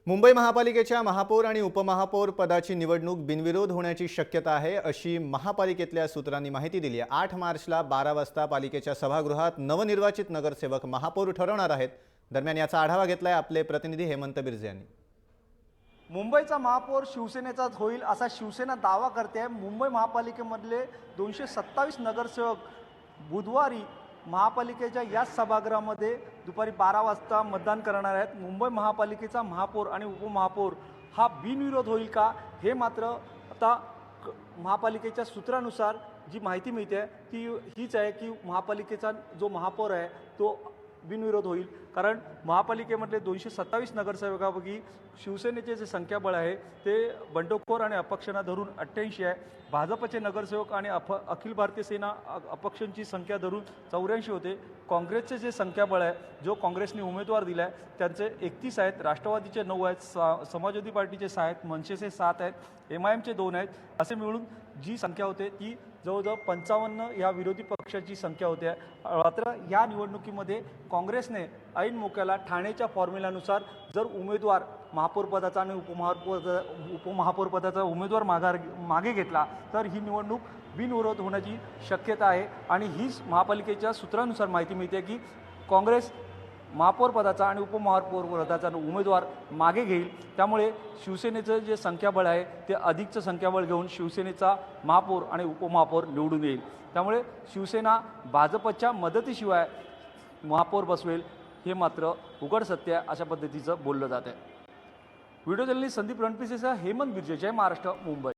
मुंबई महापालिकेच्या महापौर आणि उपमहापौर पदाची निवडणूक बिनविरोध होण्याची शक्यता आहे अशी महापालिकेतल्या सूत्रांनी माहिती दिली आहे। 8 मार्चला 12 वाजता पालिकेच्या सभागृहात नवनिर्वाचित नगरसेवक महापौर ठरवणार आहेत। दरम्यान याचा आढावा घेतलाय आपले प्रतिनिधी हेमंत बिर्जे यांनी। मुंबईचा महापौर शिवसेनेचाच होईल असा शिवसेना दावा करते। मुंबई महापालिकेमधले 227 नगरसेवक बुधवारी महापालिकेच्या याच सभागृहामध्ये दुपारी 12 वाजता मतदान करणार आहेत। मुंबई महापालिकेचा महापौर आणि उपमहापौर हा बिनविरोध होईल का, हे मात्र आता महापालिकेच्या सूत्रानुसार जी माहिती मिळते ती हीच आहे की महापालिकेचा जो महापौर आहे तो बिनविरोध होईल। कारण महापालिकेमधले 227 नगरसेवकापैकी शिवसेनेचे जे संख्याबळ आहे ते बंडखोर आणि अपक्षांना धरून 88 आहे। भाजपचे नगरसेवक आणि अखिल भारतीय सेना अपक्षांची संख्या धरून 84 होते। काँग्रेसचे जे संख्याबळ आहे, जो काँग्रेसने उमेदवार दिला आहे त्यांचे 31 आहेत, राष्ट्रवादीचे 9 आहेत, समाजवादी पार्टीचे 6 आहेत, मनसेचे 7 आहेत, MIMचे 2 आहेत। असे मिळून जी संख्या होते ती जवळजवळ 55 या विरोधी पक्षाची संख्या होते। मात्र या निवडणुकीमध्ये काँग्रेसने ऐन मोक्याला ठाण्याच्या फॉर्म्युलानुसार जर उमेदवार महापौर पदाचा आणि उपमहापौर पदाचा उमेदवार मागे घेतला तर ही निवडणूक बिनविरोध होण्याची शक्यता आहे। आणि हीच महापालिकेच्या सूत्रानुसार माहिती मिळते की काँग्रेस महापौर पदाचा आणि उपमहापौर पदाचा उमेदवार मागे घेईल। त्यामुळे शिवसेनेचं जे संख्याबळ आहे ते अधिकचं संख्याबळ घेऊन शिवसेनेचा महापौर आणि उपमहापौर निवडून येईल। त्यामुळे शिवसेना भाजपच्या मदतीशिवाय महापौर बसवेल हे मात्र उघड सत्य आहे अशा पद्धतीचं बोललं जात आहे। व्हिडिओ जर्नलिस्ट संदीप रणपिसेसह हेमंत बिर्जे, जय महाराष्ट्र, मुंबई।